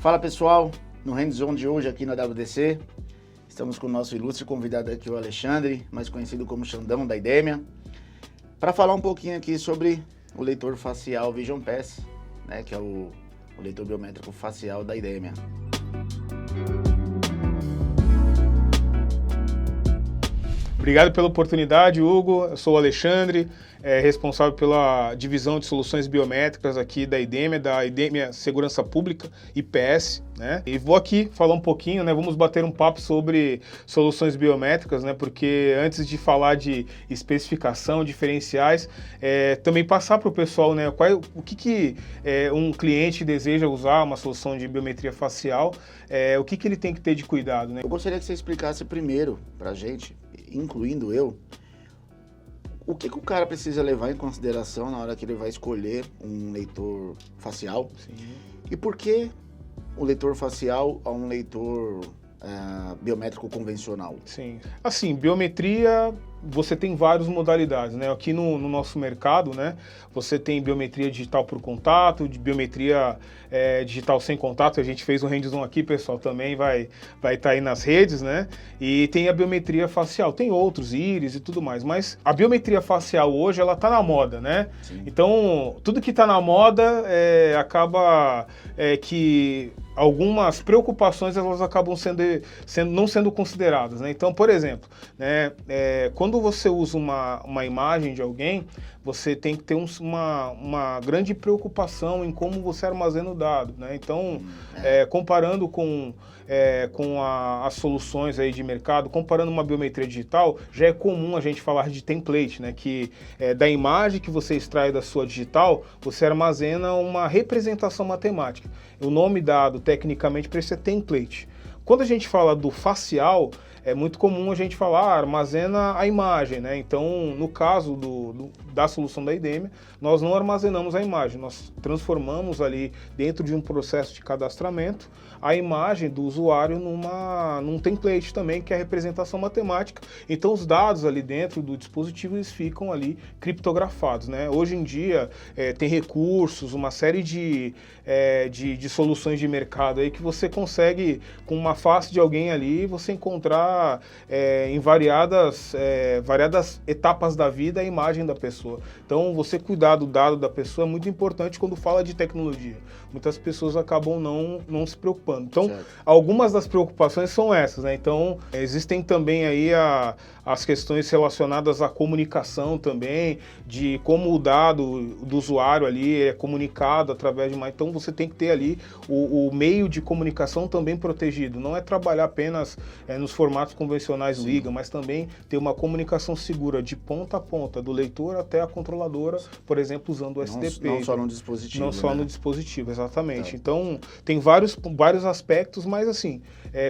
Fala pessoal, no Hands-On de hoje aqui na WDC, estamos com o nosso ilustre convidado aqui, o Alexandre, mais conhecido como Xandão da Idemia, para falar um pouquinho aqui sobre o leitor facial Vision Pass, né, que é o leitor biométrico facial da Idemia. Obrigado pela oportunidade, Hugo. Eu sou o Alexandre, responsável pela divisão de soluções biométricas aqui da Idemia Segurança Pública, IPS, né? E vou aqui falar um pouquinho, né? Vamos bater um papo sobre soluções biométricas, né? Porque antes de falar de especificação, diferenciais, também passar para o pessoal, né? O que um cliente deseja usar uma solução de biometria facial, o que ele tem que ter de cuidado, né? Eu gostaria que você explicasse primeiro para a gente, incluindo eu, o que o cara precisa levar em consideração na hora que ele vai escolher um leitor facial. Sim. E por que o leitor facial é um leitor biométrico convencional? Sim. Assim, biometria, você tem várias modalidades, né? Aqui no nosso mercado, né? Você tem biometria digital por contato, de biometria digital sem contato. A gente fez um hands-on aqui, pessoal, também vai estar aí nas redes, né? E tem a biometria facial. Tem outros, íris e tudo mais. Mas a biometria facial hoje, ela tá na moda, né? Sim. Então, tudo que tá na moda acaba que algumas preocupações elas acabam não sendo consideradas, né? Então, por exemplo, né, quando você usa uma imagem de alguém, você tem que ter uma grande preocupação em como você armazena o dado, né? Então, comparando com as soluções aí de mercado, comparando uma biometria digital, já é comum a gente falar de template, né? Que da imagem que você extrai da sua digital, você armazena uma representação matemática. O nome dado tecnicamente para isso é template. Quando a gente fala do facial, é muito comum a gente falar, armazena a imagem, né? Então, no caso da solução da Idemia, nós não armazenamos a imagem, nós transformamos ali dentro de um processo de cadastramento a imagem do usuário num template também, que é a representação matemática. Então, os dados ali dentro do dispositivo, eles ficam ali criptografados, né? Hoje em dia, tem recursos, uma série de soluções de mercado aí que você consegue, com uma face de alguém ali, você encontrar em variadas etapas da vida a imagem da pessoa. Então, você cuidar do dado da pessoa é muito importante quando fala de tecnologia. Muitas pessoas acabam não se preocupando. Então, algumas das preocupações são essas, né? Então, existem também aí as questões relacionadas à comunicação também, de como o dado do usuário ali é comunicado através de uma... Então, você tem que ter ali o meio de comunicação também protegido. Não é trabalhar apenas nos formatos convencionais liga, mas também ter uma comunicação segura de ponta a ponta, do leitor até a controladora, por exemplo, usando o SDP. Não só no dispositivo. Não só no dispositivo, exatamente. Tá. Então, tem vários aspectos, mas assim,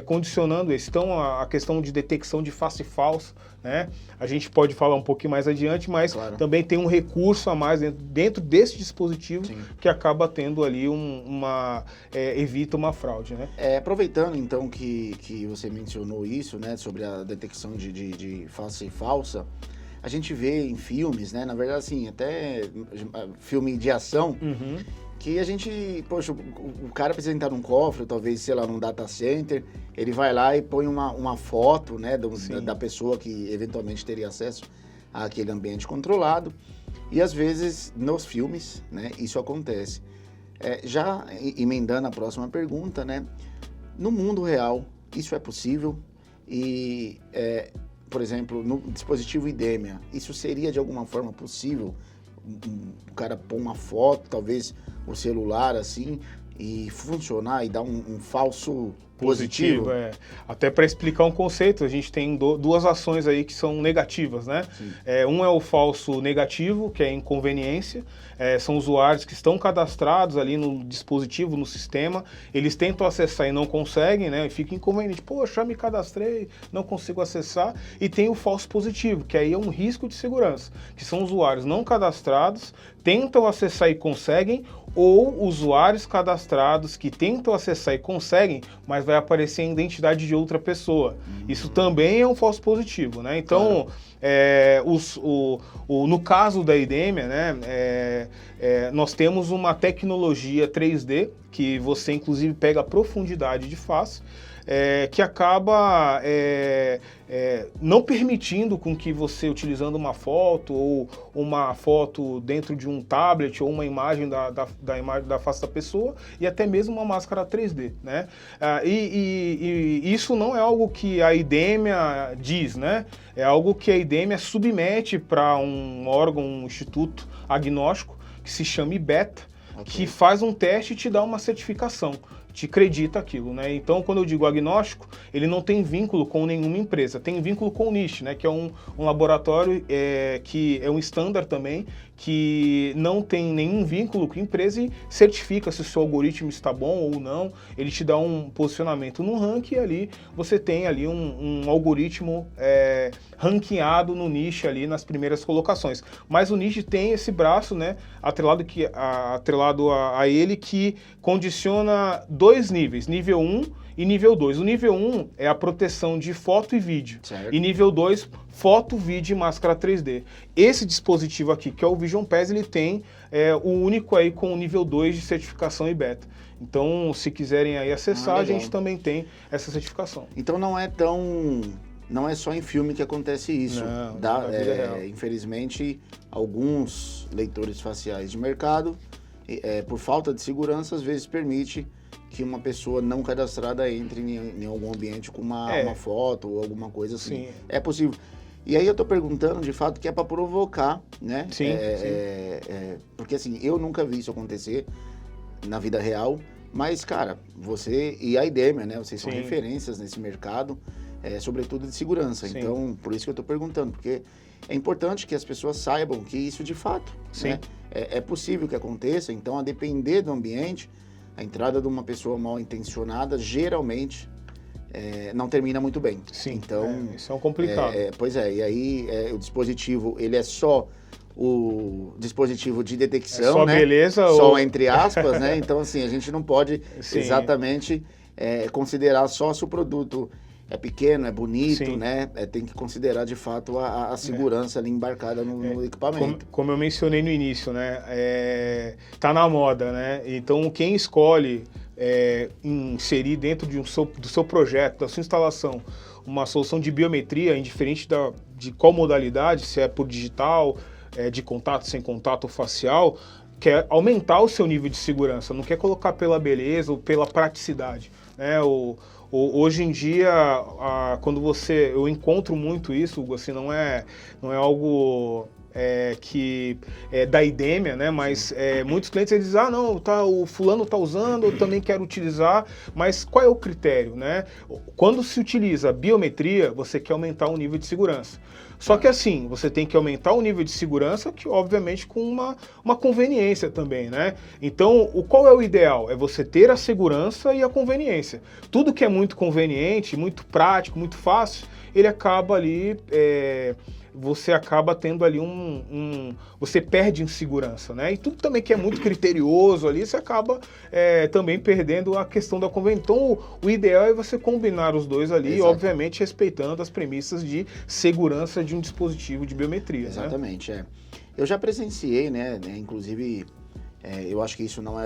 condicionando esse. Então, a questão de detecção de face falsa, né? A gente pode falar um pouquinho mais adiante, mas também tem um recurso a mais dentro desse dispositivo que acaba tendo ali evita uma fraude, né? Aproveitando então que você mencionou isso, né, sobre a detecção de face falsa, a gente vê em filmes, né, na verdade assim, até filme de ação, que a gente, poxa, o cara precisa entrar num cofre, talvez, sei lá, num data center, ele vai lá e põe uma foto, né, da pessoa que eventualmente teria acesso àquele ambiente controlado, e às vezes nos filmes, né, isso acontece. Já emendando a próxima pergunta, né, no mundo real, isso é possível? E, por exemplo, no dispositivo Idemia, isso seria de alguma forma possível? O cara pôr uma foto, talvez o celular assim, e funcionar e dar um falso positivo? Até para explicar um conceito, a gente tem duas ações aí que são negativas, né? Um é o falso negativo, que é inconveniência. São usuários que estão cadastrados ali no dispositivo, no sistema, eles tentam acessar e não conseguem, né? E fica inconveniente. Poxa, me cadastrei, não consigo acessar. E tem o falso positivo, que aí é um risco de segurança, que são usuários não cadastrados, tentam acessar e conseguem, ou usuários cadastrados que tentam acessar e conseguem, mas vai aparecer a identidade de outra pessoa. Isso também é um falso positivo, né? Então, no caso da Idemia, né, nós temos uma tecnologia 3D que você inclusive pega a profundidade de face, que acaba não permitindo com que você, utilizando uma foto ou uma foto dentro de um tablet ou uma imagem da imagem da face da pessoa e até mesmo uma máscara 3D, né? E isso não é algo que a IDEMIA diz, né? É algo que a IDEMIA submete para um órgão, um instituto agnóstico que se chama IBETA, que faz um teste e te dá uma certificação, te acredita aquilo, né? Então, quando eu digo agnóstico, ele não tem vínculo com nenhuma empresa, tem vínculo com o NIST, né? Que é um laboratório que é um standard também, que não tem nenhum vínculo com a empresa e certifica se o seu algoritmo está bom ou não. Ele te dá um posicionamento no ranking e ali você tem ali um algoritmo ranqueado no nicho ali nas primeiras colocações. Mas o nicho tem esse braço, né, atrelado a ele, que condiciona dois níveis, nível 1 e nível 2. O nível 1 é a proteção de foto e vídeo. Certo. E nível 2, foto, vídeo e máscara 3D. Esse dispositivo aqui, que é o Vision Pass, ele tem o único aí com o nível 2 de certificação IBETA. Então, se quiserem aí acessar, a gente também tem essa certificação. Então não é só em filme que acontece isso. Não, na vida real. Infelizmente, alguns leitores faciais de mercado, por falta de segurança, às vezes permite que uma pessoa não cadastrada entre em algum ambiente com uma foto ou alguma coisa assim. Sim. É possível. E aí eu tô perguntando, de fato, que é para provocar, né? Sim, porque assim, eu nunca vi isso acontecer na vida real, mas, cara, você e a IDEMIA, né? Vocês são referências nesse mercado, sobretudo de segurança. Sim. Então, por isso que eu tô perguntando, porque é importante que as pessoas saibam que isso de fato, né? É possível que aconteça, então, a depender do ambiente, a entrada de uma pessoa mal intencionada geralmente não termina muito bem. Sim, então, isso é um complicado. Pois é, e aí o dispositivo, ele é só o dispositivo de detecção, só né? Beleza, só entre aspas, né? Então, assim, a gente não pode exatamente considerar só se o produto é pequeno, é bonito, né? Tem que considerar, de fato, a segurança ali embarcada no equipamento. Como eu mencionei no início, né? Tá na moda, né? Então, quem escolhe inserir dentro do seu projeto, da sua instalação, uma solução de biometria, indiferente de qual modalidade, se é por digital, de contato, sem contato, eu quer aumentar o seu nível de segurança, não quer colocar pela beleza ou pela praticidade, né? Hoje em dia, quando eu encontro muito isso, Hugo, assim, não é algo que é da IDEMIA, né? Mas muitos clientes eles dizem, não, o fulano está usando, eu também quero utilizar, mas qual é o critério, né? Quando se utiliza biometria, você quer aumentar o nível de segurança. Só que assim, você tem que aumentar o nível de segurança, que obviamente com uma conveniência também, né? Então, qual é o ideal? É você ter a segurança e a conveniência. Tudo que é muito conveniente, muito prático, muito fácil, ele acaba ali... você acaba tendo ali você perde em segurança, né? E tudo também que é muito criterioso ali, você acaba também perdendo a questão da conveniência. Então, o ideal é você combinar os dois ali, obviamente respeitando as premissas de segurança de um dispositivo de biometria. Exatamente, né? Eu já presenciei, né? Inclusive, eu acho que isso não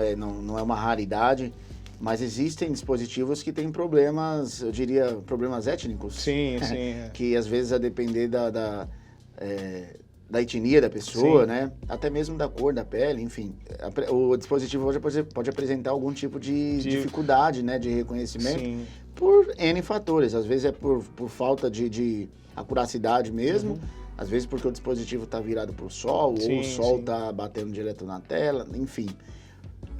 é uma raridade, mas existem dispositivos que têm problemas, eu diria, problemas étnicos. Sim. Que às vezes, a depender da etnia da pessoa, né? Até mesmo da cor da pele, enfim. O dispositivo hoje pode apresentar algum tipo de dificuldade, né? De reconhecimento por N fatores. Às vezes é por falta de acuracidade mesmo, às vezes porque o dispositivo está virado para o sol, ou o sol está batendo direto na tela, enfim.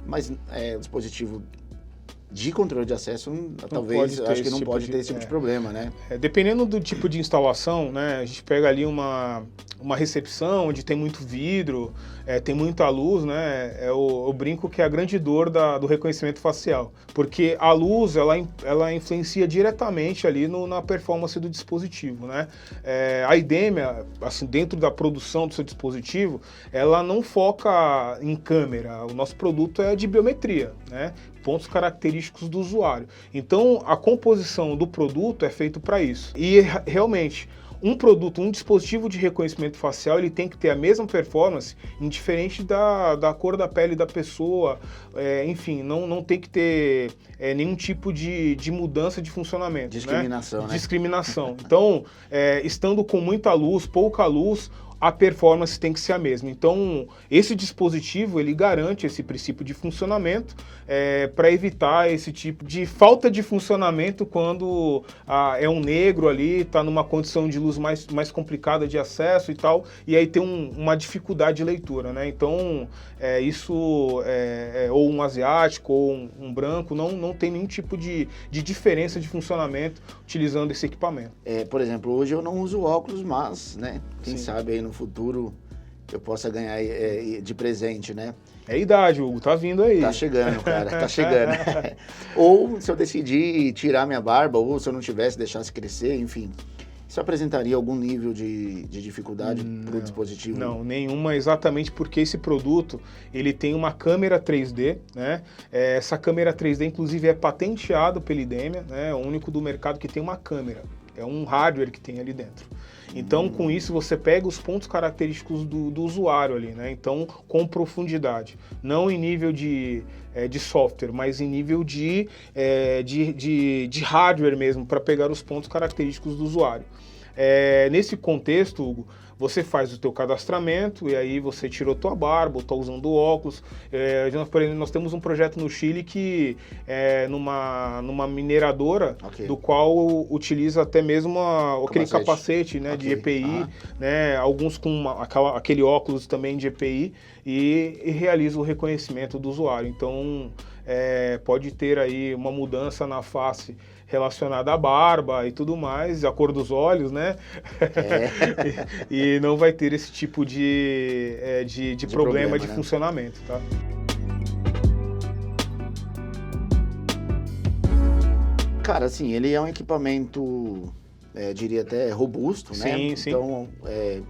Mas o dispositivo de controle de acesso, talvez, acho que não pode ter esse tipo de problema, né? Dependendo do tipo de instalação, né, a gente pega ali uma recepção onde tem muito vidro, tem muita luz, né, eu brinco que é a grande dor do reconhecimento facial, porque a luz, ela influencia diretamente ali na performance do dispositivo, né? A IDEMIA, assim, dentro da produção do seu dispositivo, ela não foca em câmera, o nosso produto é de biometria, né? pontos característicos do usuário. Então, a composição do produto é feito para isso. E realmente, um produto, um dispositivo de reconhecimento facial, ele tem que ter a mesma performance, indiferente da cor da pele da pessoa, enfim, não tem que ter nenhum tipo de mudança de funcionamento. Discriminação, né? Discriminação. Então, estando com muita luz, pouca luz, a performance tem que ser a mesma. Então, esse dispositivo, ele garante esse princípio de funcionamento para evitar esse tipo de falta de funcionamento quando é um negro ali, está numa condição de luz mais complicada de acesso e tal, e aí tem uma dificuldade de leitura, né? Então, ou um asiático ou um branco, não tem nenhum tipo de diferença de funcionamento utilizando esse equipamento. Por exemplo, hoje eu não uso óculos, mas, né, quem Sim. sabe aí no futuro eu possa ganhar de presente, né? É a idade, Hugo, tá vindo aí. Tá chegando, cara, tá chegando. Ou se eu decidir tirar minha barba, ou se eu não tivesse, deixasse crescer, enfim. Isso apresentaria algum nível de dificuldade para o dispositivo? Não, nenhuma, exatamente porque esse produto, ele tem uma câmera 3D, né? Essa câmera 3D, inclusive, é patenteado pela IDEMIA, né? É o único do mercado que tem uma câmera. É um hardware que tem ali dentro. Então, com isso, você pega os pontos característicos do usuário ali, né? Então, com profundidade. Não em nível de software, mas em nível de hardware mesmo, para pegar os pontos característicos do usuário. Nesse contexto, Hugo, você faz o teu cadastramento e aí você tirou tua barba, está usando óculos. Por exemplo, nós temos um projeto no Chile que é numa mineradora, Okay. do qual utiliza até mesmo aquele capacete, né, Okay. de EPI, né, alguns com aquele óculos também de EPI e realiza o reconhecimento do usuário. Então, pode ter aí uma mudança na face relacionada à barba e tudo mais, a cor dos olhos, né? e não vai ter esse tipo de problema de né? funcionamento, tá? Cara, assim, ele é um equipamento, diria até robusto, né? Sim, sim. Então,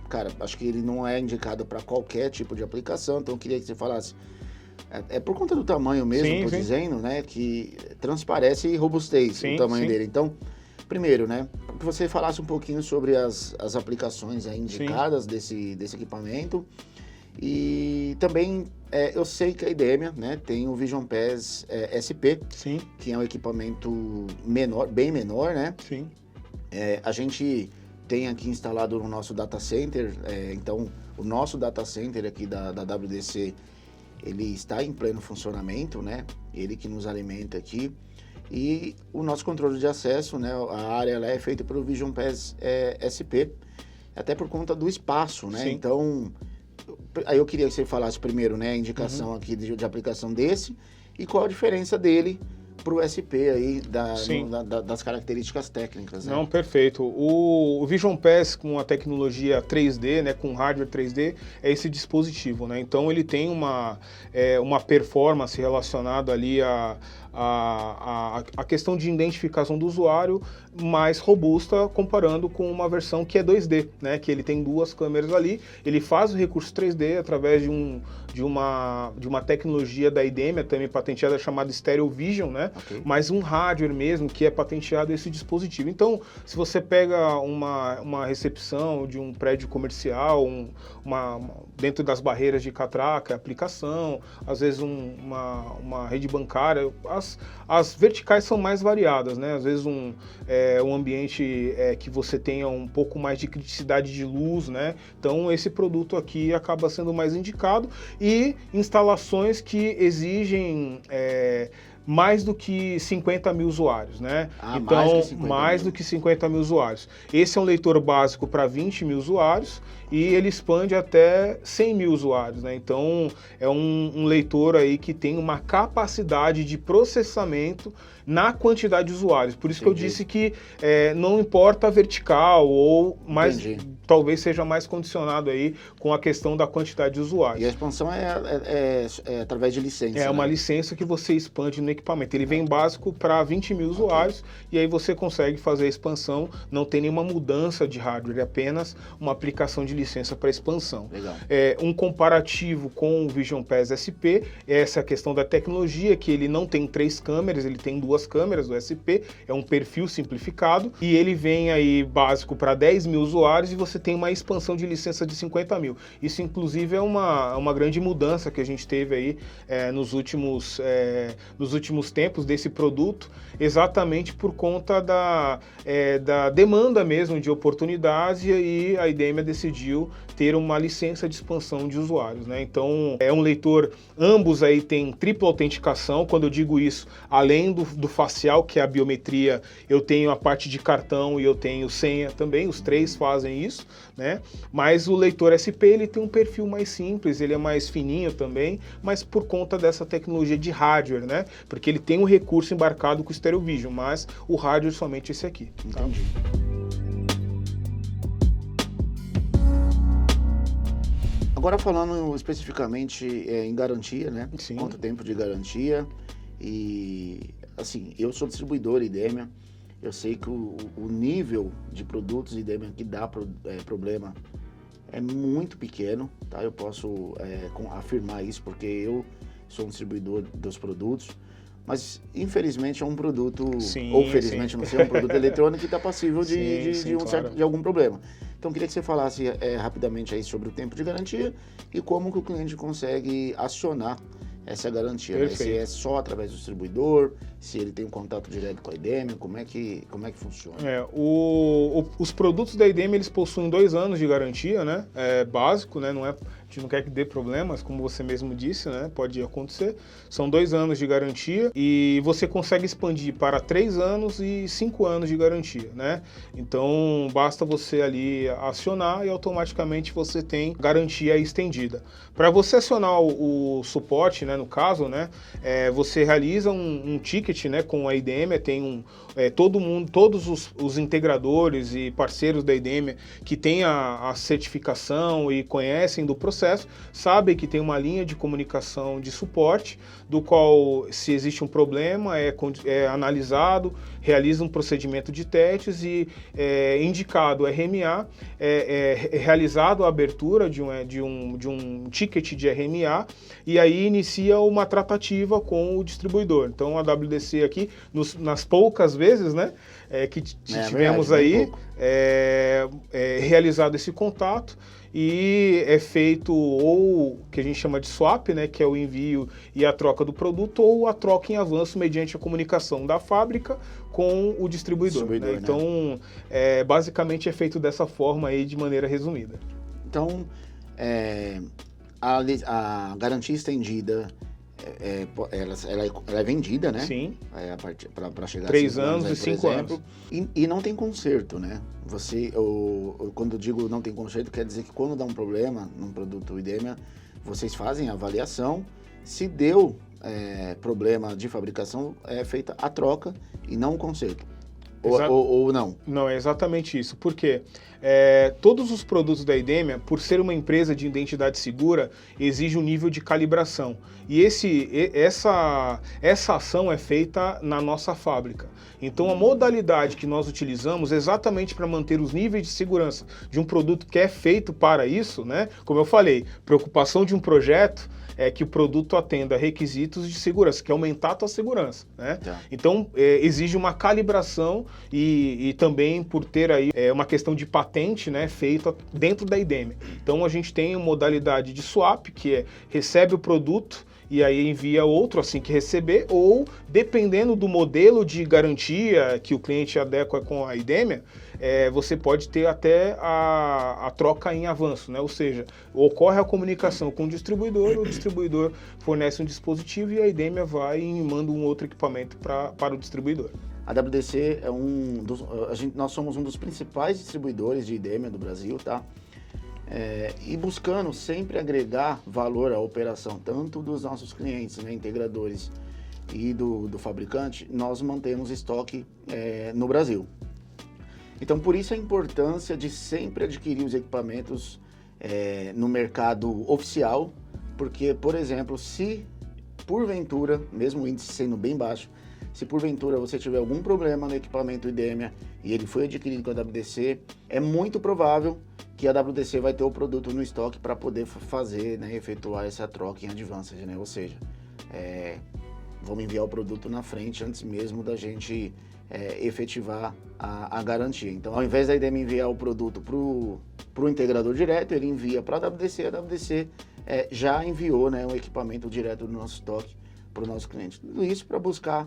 cara, acho que ele não é indicado para qualquer tipo de aplicação, então eu queria que você falasse. É por conta do tamanho mesmo, Sim, tô sim. dizendo, né? Que transparece robustez Sim, o tamanho sim. dele. Então, primeiro, né? Que você falasse um pouquinho sobre as aplicações aí indicadas desse equipamento. E também, eu sei que a IDEMIA, né, tem o Vision Pass SP, Sim, que é um equipamento menor, bem menor, né? sim. A gente tem aqui instalado no nosso data center, então o nosso data center aqui da WDC, ele está em pleno funcionamento, né? Ele que nos alimenta aqui. E o nosso controle de acesso, né? A área lá é feita pelo Vision Pass SP, até por conta do espaço, né? Sim. Então, aí eu queria que você falasse primeiro, né? A indicação aqui de aplicação desse e qual a diferença dele para o SP aí, das características técnicas, né? Não, perfeito. O Vision Pass com a tecnologia 3D, né, com hardware 3D, é esse dispositivo, né? Então ele tem uma performance relacionada ali a questão de identificação do usuário mais robusta comparando com uma versão que é 2D, né? Que ele tem duas câmeras ali, ele faz o recurso 3D através de uma tecnologia da IDEMIA, também patenteada, chamada Stereo Vision, né? Okay. Mas um hardware mesmo que é patenteado esse dispositivo. Então, se você pega uma recepção de um prédio comercial, dentro das barreiras de catraca, aplicação, às vezes uma rede bancária, as verticais são mais variadas, né? Às vezes um ambiente que você tenha um pouco mais de criticidade de luz, né? Então esse produto aqui acaba sendo mais indicado e instalações que exigem mais do que 50 mil usuários, né? Então, mais do que 50 mil usuários. Esse é um leitor básico para 20 mil usuários e ele expande até 100 mil usuários, né? Então, é um leitor aí que tem uma capacidade de processamento na quantidade de usuários. Por isso que eu disse que não importa a vertical ou mais... Talvez seja mais condicionado aí com a questão da quantidade de usuários. E a expansão é através de licença. Uma licença que você expande no equipamento. Ele vem básico para 20 mil usuários e aí você consegue fazer a expansão, não tem nenhuma mudança de hardware, é apenas uma aplicação de licença para expansão. Legal. Um comparativo com o Vision Pass SP, essa questão da tecnologia, que ele não tem 3 câmeras, ele tem 2 câmeras do SP, é um perfil simplificado, e ele vem aí básico para 10 mil usuários e você tem uma expansão de licença de 50 mil. Isso, inclusive, é uma grande mudança que a gente teve aí nos últimos tempos desse produto, exatamente por conta da demanda mesmo de oportunidades, e aí a IDEMIA decidiu ter uma licença de expansão de usuários, né? Então, é um leitor, ambos aí tem tripla autenticação. Quando eu digo isso, além do facial, que é a biometria, eu tenho a parte de cartão e eu tenho senha também, os 3 fazem isso, né? Mas o leitor SP, ele tem um perfil mais simples, ele é mais fininho também, mas por conta dessa tecnologia de hardware, né? Porque ele tem um recurso embarcado com o Stereo Vision, mas o hardware somente esse aqui. Entendi. Agora falando especificamente em garantia, né? Sim. Quanto tempo de garantia? E assim, eu sou distribuidor IDEMIA, eu sei que o nível de produtos IDEMIA que dá problema é muito pequeno, tá? Eu posso afirmar isso porque eu sou um distribuidor dos produtos, mas infelizmente é um produto, sim, ou felizmente, não sei, é um produto eletrônico que está passível claro. de algum problema. Então, queria que você falasse rapidamente aí sobre o tempo de garantia e como que o cliente consegue acionar essa garantia, né? Se é só através do distribuidor, se ele tem um contato direto com a IDEMIA, como é que funciona? Os produtos da IDEMIA, eles possuem 2 anos de garantia, né? É básico, né? A gente não quer que dê problemas, como você mesmo disse, né? Pode acontecer. São 2 anos de garantia e você consegue expandir para 3 anos e 5 anos de garantia, né? Então, basta você ali acionar e automaticamente você tem garantia estendida. Para você acionar o suporte, né, no caso, né, você realiza um ticket, né, com a IDEMIA, tem todos os integradores e parceiros da IDEMIA que têm a certificação e conhecem do processo, sabem que tem uma linha de comunicação de suporte, do qual, se existe um problema, é analisado, realiza um procedimento de testes e indicado o RMA, realizado a abertura de um ticket de RMA, e aí inicia uma tratativa com o distribuidor. Então, a WDC aqui, nas poucas vezes, né, que tivemos verdade, aí, realizado esse contato, e é feito ou que a gente chama de swap, né, que é o envio e a troca do produto, ou a troca em avanço mediante a comunicação da fábrica com o distribuidor, né? Né? Então, basicamente é feito dessa forma aí, de maneira resumida. Então, a garantia estendida, ela é vendida, né? Sim. Para chegar 3 a 5 anos aí, e 5 anos. E não tem conserto, né? Quando eu digo não tem conserto, quer dizer que quando dá um problema num produto IDEMIA, vocês fazem a avaliação, se deu problema de fabricação, é feita a troca e não o conserto. Ou não? Não, é exatamente isso. Por quê? Todos os produtos da IDEMIA, por ser uma empresa de identidade segura, exige um nível de calibração. E essa ação é feita na nossa fábrica. Então, a modalidade que nós utilizamos exatamente para manter os níveis de segurança de um produto que é feito para isso, né? Como eu falei, preocupação de um projeto é que o produto atenda a requisitos de segurança, que é aumentar a tua segurança, né? Tá. Então, exige uma calibração e também por ter aí uma questão de patente, né, feita dentro da IDEMIA. Então, a gente tem uma modalidade de swap, que recebe o produto e aí envia outro assim que receber, ou dependendo do modelo de garantia que o cliente adequa com a IDEMIA, você pode ter até a troca em avanço, né? Ou seja, ocorre a comunicação com o distribuidor fornece um dispositivo e a IDEMIA vai e manda um outro equipamento para o distribuidor. A WDC nós somos um dos principais distribuidores de IDEMIA do Brasil, tá? E buscando sempre agregar valor à operação, tanto dos nossos clientes, né, integradores, e do fabricante, nós mantemos estoque no Brasil. Então, por isso a importância de sempre adquirir os equipamentos no mercado oficial, porque, por exemplo, se porventura, mesmo o índice sendo bem baixo, se porventura você tiver algum problema no equipamento IDEMIA e ele foi adquirido com a WDC, é muito provável que a WDC vai ter o produto no estoque para poder fazer, né, efetuar essa troca em advanced, né? Ou seja, vamos enviar o produto na frente antes mesmo da gente efetivar a garantia. Então, ao invés da IDEMIA enviar o produto para o integrador direto, ele envia para a WDC já enviou, né, o equipamento direto do nosso estoque para o nosso cliente. Tudo isso para buscar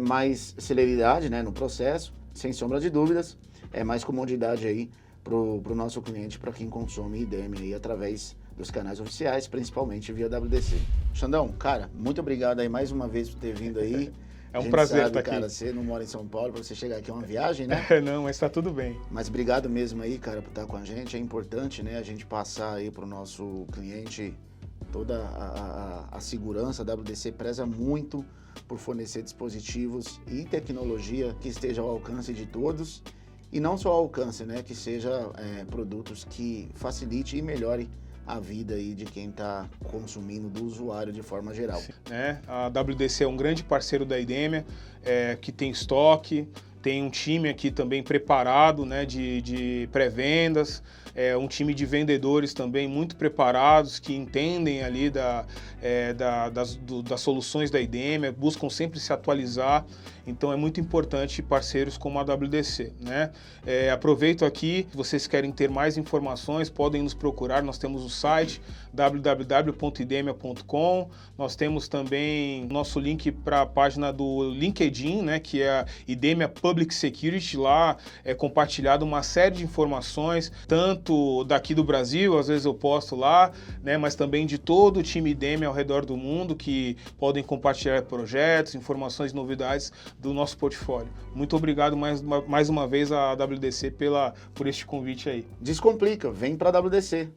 mais celeridade, né, no processo, sem sombra de dúvidas, mais comodidade aí para o nosso cliente, para quem consome IDEMIA aí através dos canais oficiais, principalmente via WDC. Xandão, cara, muito obrigado aí mais uma vez por ter vindo aí. É um prazer estar aqui. Cara, você não mora em São Paulo, para você chegar aqui é uma viagem, né? Não, mas está tudo bem. Mas obrigado mesmo aí, cara, por estar com a gente. É importante, né, a gente passar aí para o nosso cliente toda a segurança. A WDC preza muito por fornecer dispositivos e tecnologia que esteja ao alcance de todos. E não só ao alcance, né, que seja produtos que facilite e melhore a vida aí de quem está consumindo, do usuário de forma geral. Sim, né? A WDC é um grande parceiro da IDEMIA, que tem estoque, tem um time aqui também preparado, né, de pré-vendas, um time de vendedores também muito preparados, que entendem ali das soluções da IDEMIA, buscam sempre se atualizar. Então é muito importante parceiros como a WDC, né? Aproveito aqui, se vocês querem ter mais informações, podem nos procurar. Nós temos o site www.idemia.com, nós temos também nosso link para a página do LinkedIn, né, que é a IDEMIA Public Security. Lá é compartilhado uma série de informações, tanto daqui do Brasil, às vezes eu posto lá, né, mas também de todo o time IDEMIA ao redor do mundo, que podem compartilhar projetos, informações, novidades do nosso portfólio. Muito obrigado mais uma vez à WDC por este convite aí. Descomplica, vem para a WDC.